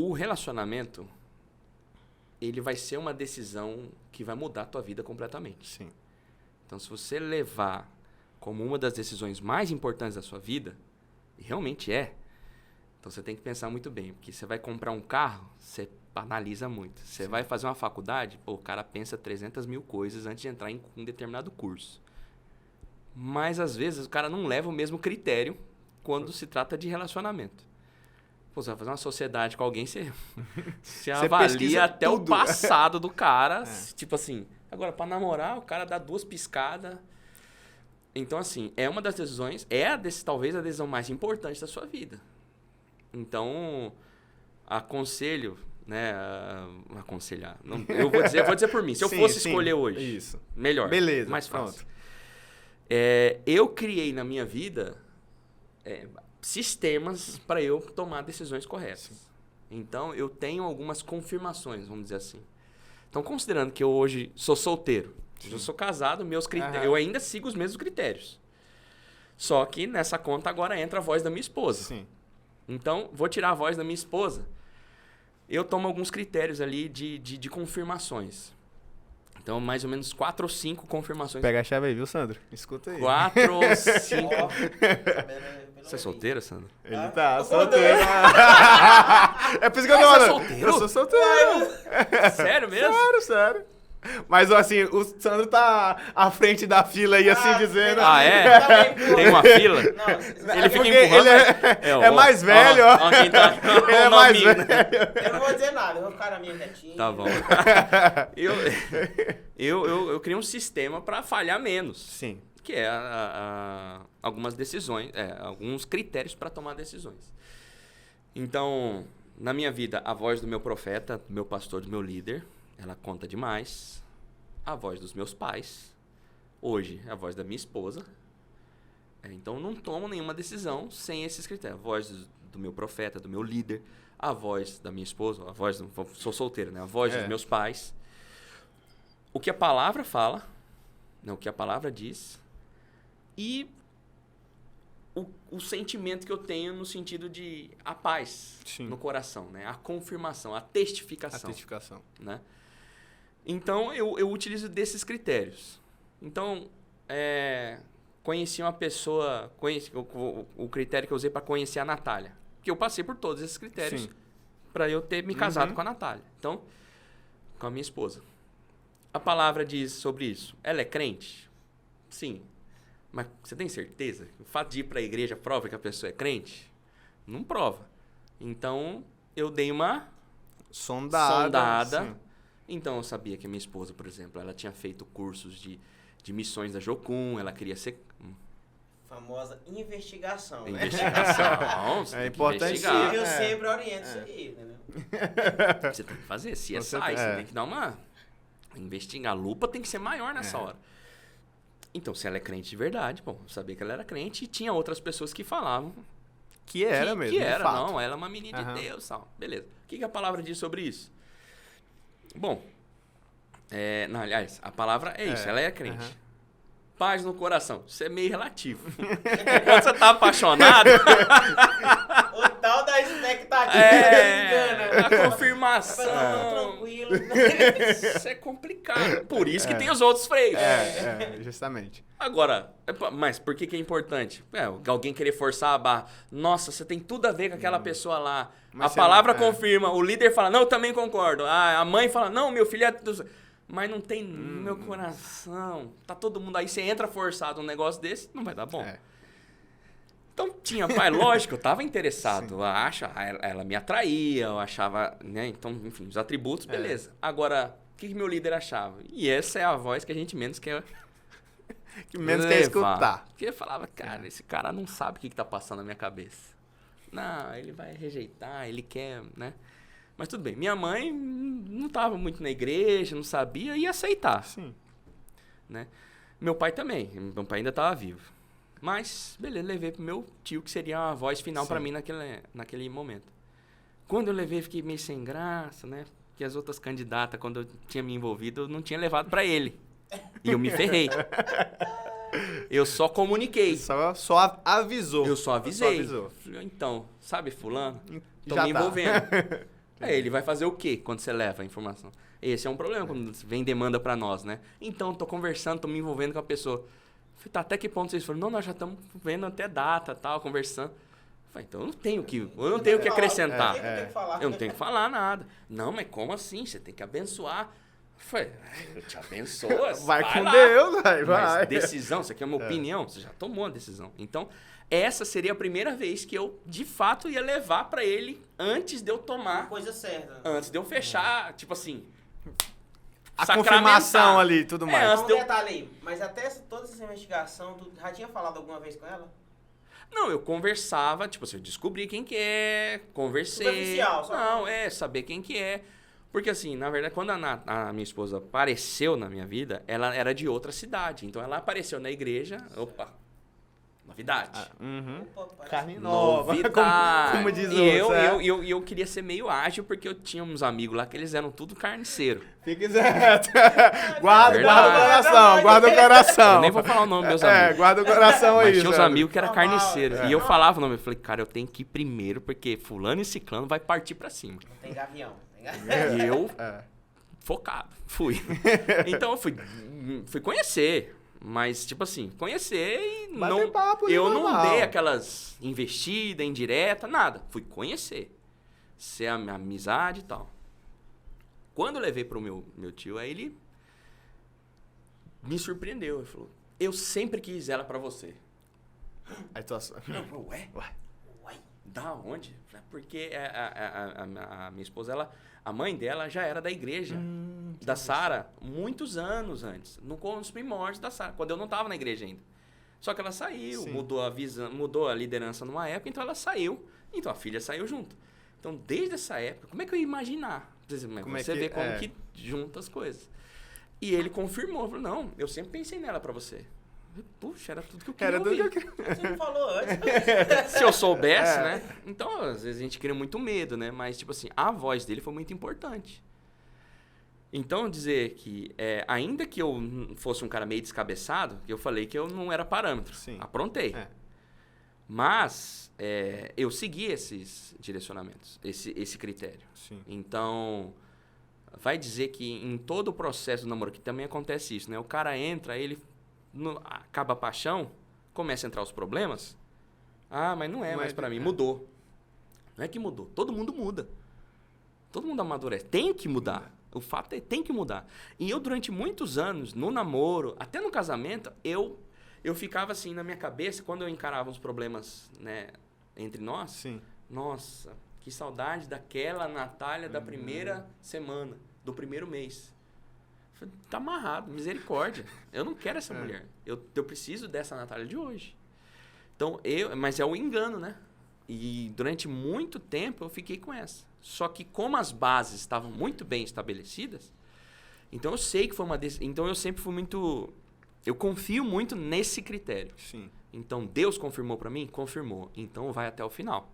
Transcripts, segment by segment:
o relacionamento, ele vai ser uma decisão que vai mudar a tua vida completamente. Sim. Então, se você levar como uma das decisões mais importantes da sua vida, e realmente é, então você tem que pensar muito bem, porque você vai comprar um carro, você analisa muito. Você vai fazer uma faculdade, pô, o cara pensa 300 mil coisas antes de entrar em um determinado curso. Mas, às vezes, o cara não leva o mesmo critério quando se trata de relacionamento. Pô, você vai fazer uma sociedade com alguém, você avalia até tudo. O passado do cara. Tipo assim, agora, pra namorar, o cara dá 2 piscadas. Então, assim, é uma das decisões, talvez a decisão mais importante da sua vida. Então, aconselho, né? Aconselhar. Não, eu vou dizer por mim. Se eu fosse escolher hoje, melhor. Beleza, mais fácil. Pronto. Eu criei na minha vida sistemas para eu tomar decisões corretas. Sim. Então, eu tenho algumas confirmações, vamos dizer assim. Então, considerando que eu hoje sou solteiro, eu sou casado, meus critérios, eu ainda sigo os mesmos critérios. Só que nessa conta agora entra a voz da minha esposa. Sim. Então, vou tirar a voz da minha esposa. Eu tomo alguns critérios ali de confirmações. Então, mais ou menos 4 ou 5 confirmações. Pega a chave aí, viu, Sandro? Escuta aí. 4 ou 5. Você é solteira, Sandro? Ele tá solteiro. É por isso que eu tô falando. Você é solteiro? Eu sou solteiro. Sério mesmo? Sério. Mas, assim, o Sandro tá à frente da fila aí, assim, dizendo... Ah, é? Tem uma fila? Não, ele fica empurrando. Ele é mais velho, ó. Quem tá, ele é mais velho. Eu não vou dizer nada, eu vou ficar na minha quietinha. Tá bom. Eu criei um sistema para falhar menos. Sim. Que é algumas decisões, alguns critérios para tomar decisões. Então, na minha vida, a voz do meu profeta, do meu pastor, do meu líder, ela conta demais. A voz dos meus pais. Hoje, a voz da minha esposa. Então, não tomo nenhuma decisão sem esses critérios. A voz do meu profeta, do meu líder. A voz da minha esposa. A voz sou solteiro, né? A voz dos meus pais. O que a palavra fala. Né? O que a palavra diz. E o sentimento que eu tenho no sentido de a paz no coração. Né? A confirmação, a testificação. Né? Então, eu utilizo desses critérios. Então, conheci uma pessoa... o critério que eu usei para conhecer a Natália. Porque eu passei por todos esses critérios para eu ter me casado com a Natália. Então, com a minha esposa. A palavra diz sobre isso. Ela é crente? Sim. Mas você tem certeza? O fato de ir para a igreja prova que a pessoa é crente? Não prova. Então, eu dei uma sondada. Então, eu sabia que a minha esposa, por exemplo, ela tinha feito cursos de missões da Jocum, ela queria ser... Famosa investigação, né? Investigação. É importante. Eu sempre oriento isso aí, entendeu? Você tem que fazer CSI, você tem que dar uma... Investigar. A lupa tem que ser maior nessa hora. Então, se ela é crente de verdade, bom, eu sabia que ela era crente e tinha outras pessoas que falavam... Que era mesmo, que era, fato. Não, ela é uma menina de Deus, tal. Beleza. O que a palavra diz sobre isso? Bom, não, aliás, a palavra é isso, ela é crente. Paz no coração, isso é meio relativo. Quando você tá apaixonado... O tal da expectativa engana. A confirmação. Tranquilo. Isso é complicado. Por isso que tem os outros freios. Justamente. Agora, mas por que é importante? Alguém querer forçar a barra. Nossa, você tem tudo a ver com aquela pessoa lá. Mas a palavra confirma, o líder fala, não, eu também concordo. A mãe fala, não, meu filho é... Mas não tem no meu coração. Tá todo mundo aí, você entra forçado num negócio desse, não vai dar bom. Então, lógico, eu tava interessado. Ela me atraía, eu achava, né? Então, enfim, os atributos, beleza. Agora, o que meu líder achava? E essa é a voz que a gente menos quer... que menos quer escutar. Porque eu falava, cara, esse cara não sabe o que tá passando na minha cabeça. Não, ele vai rejeitar, ele quer, né? Mas tudo bem. Minha mãe não estava muito na igreja, não sabia, ia aceitar. Sim. Né? Meu pai também. Meu pai ainda estava vivo. Mas, beleza, levei pro meu tio, que seria a voz final para mim naquele momento. Quando eu levei, fiquei meio sem graça, né? Porque as outras candidatas, quando eu tinha me envolvido, eu não tinha levado para ele. E eu me ferrei. Eu só comuniquei. Só avisou. Eu só avisei. Só avisou. Então, sabe fulano? Tô Já me envolvendo. Ele vai fazer o quê quando você leva a informação? Esse é um problema quando vem demanda pra nós, né? Então, tô conversando, tô me envolvendo com a pessoa. Falei, tá, até que ponto vocês foram? Não, nós já estamos vendo até data, tal, conversando. Falei, então eu não tenho o que acrescentar. O que eu tenho que falar? Eu não tenho que falar nada. Não, mas como assim? Você tem que abençoar. Falei, eu te abençoo. Vai com lá. Deus, vai. Mas decisão, isso aqui é uma opinião, você já tomou a decisão. Então, essa seria a primeira vez que eu, de fato, ia levar pra ele antes de eu tomar, Coisa certa. antes de eu fechar, tipo assim... A sacramentar. confirmação ali, tudo mais. antes Um de eu- detalhe aí, mas até toda essa investigação, tu já tinha falado alguma vez com ela? Não, eu conversava, tipo assim, eu descobri quem que é, conversei. Superficial, só. Não, saber quem que é. Porque assim, na verdade, quando a minha esposa apareceu na minha vida, ela era de outra cidade. Então ela apareceu na igreja, opa, novidade. Uhum. Opa, parece- Carne nova. Novidade. Como diz o E outro, é. eu queria ser meio ágil, porque eu tinha uns amigos lá que eles eram tudo carniceiro. Fique certo. Guarda o Verdade. coração, guarda o coração. Eu nem vou falar o nome dos meus amigos. Guarda o coração aí. Mas tinha uns Sandro. amigos que era Normal, carniceiro. é. E eu falava o nome. Eu falei, cara, eu tenho que ir primeiro, porque fulano e ciclano vai partir pra cima. Não tem gavião. Tem gavião. E eu, É. focado, fui. Então eu fui conhecer. Mas, tipo assim, conhecer e Bater não... papo Eu não normal. dei aquelas investidas, indireta, nada. Fui conhecer. Ser a minha amizade e tal. Quando eu levei pro meu tio, aí ele me surpreendeu. Ele falou, eu sempre quis ela pra você. Aí tu ass- Ué? Ué. Uai. Da onde? Porque a minha esposa, a mãe dela já era da igreja da Sara muitos anos antes, nos primórdios da Sara, quando eu não estava na igreja ainda. Só que ela saiu, Sim. mudou a visão, mudou a liderança numa época, então ela saiu, então a filha saiu junto. Então, desde essa época, como é que eu ia imaginar? Mas Como é você que- vê como é. que junta as coisas. E ele confirmou, falou, não, eu sempre pensei nela pra você. Puxa, era tudo que eu queria Era tudo ouvir. que eu queria. Você não falou antes. Se eu soubesse, É. né? Então, às vezes a gente cria muito medo, né? Mas, tipo assim, a voz dele foi muito importante. Então, dizer que, ainda que eu fosse um cara meio descabeçado, eu falei que eu não era parâmetro. Sim. Aprontei. É. Mas, eu segui esses direcionamentos, esse critério. Sim. Então, vai dizer que em todo o processo do namoro, que também acontece isso, né? O cara entra, ele acaba a paixão, começa a entrar os problemas. Ah, mas não é Não mais é pra de- mim, é. mudou. Não é que mudou, todo mundo muda. Todo mundo amadurece, tem que mudar. O fato é tem que mudar. E eu, durante muitos anos, no namoro, até no casamento, eu ficava assim na minha cabeça, quando eu encarava os problemas, né, entre nós, Sim. nossa, que saudade daquela Natália da primeira semana, do primeiro mês. Falei, tá amarrado, misericórdia. Eu não quero essa mulher. Eu preciso dessa Natália de hoje. Então, mas é o engano, né? E durante muito tempo eu fiquei com essa. Só que como as bases estavam muito bem estabelecidas, então eu sei que foi uma... Então eu sempre fui muito... Eu confio muito nesse critério. Sim. Então, Deus confirmou para mim? Confirmou. Então, vai até o final.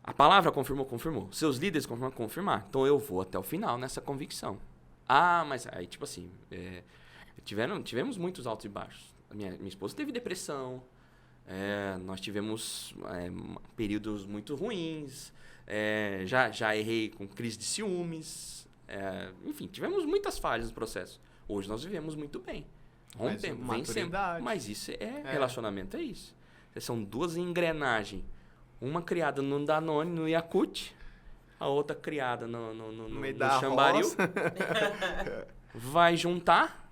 A palavra confirmou? Confirmou. Seus líderes confirmaram? Confirmar. Então, eu vou até o final nessa convicção. Ah, mas aí, tipo assim, tivemos muitos altos e baixos. Minha esposa teve depressão, nós tivemos períodos muito ruins, já errei com crise de ciúmes, enfim, tivemos muitas falhas no processo. Hoje nós vivemos muito bem. Rompemos, vencemos. maturidade. Mas isso relacionamento é isso. São duas engrenagens. Uma criada no Danone, no Yakult, a outra criada no meio no da Chambaril. roça. Vai juntar,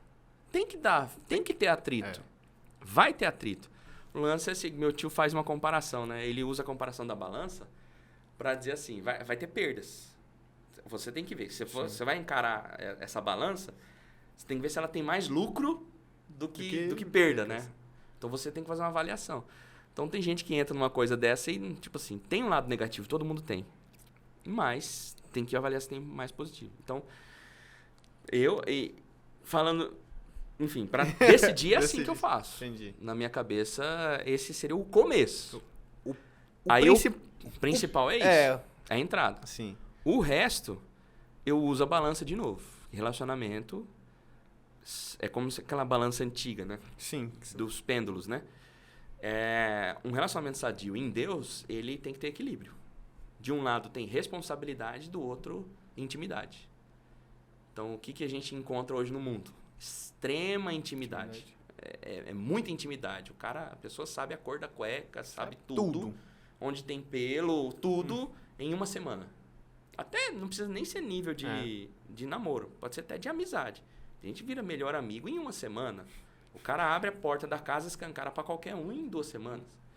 tem que ter atrito. Vai ter atrito. O lance é assim, meu tio faz uma comparação, né? Ele usa a comparação da balança para dizer assim, vai ter perdas. Você tem que ver. Se você vai encarar essa balança, você tem que ver se ela tem mais lucro do que perda, né? Então você tem que fazer uma avaliação. Então tem gente que entra numa coisa dessa e, tipo assim, tem um lado negativo, todo mundo tem. Mas tem que avaliar se tem mais positivo. Então, falando, enfim, para decidir é assim que eu faço. Entendi. Na minha cabeça, esse seria o começo. O Aí o principal é isso. É a entrada. Sim. O resto, eu uso a balança de novo. Relacionamento é como aquela balança antiga, né? Sim. Dos pêndulos, né? Um relacionamento sadio em Deus, ele tem que ter equilíbrio. De um lado tem responsabilidade, do outro intimidade. Então, o que a gente encontra hoje no mundo? Extrema intimidade. É muita intimidade. A pessoa sabe a cor da cueca, sabe tudo. Onde tem pelo, tudo, em uma semana. Até não precisa nem ser nível de namoro. Pode ser até de amizade. A gente vira melhor amigo em uma semana. O cara abre a porta da casa e escancara pra qualquer um em 2 semanas.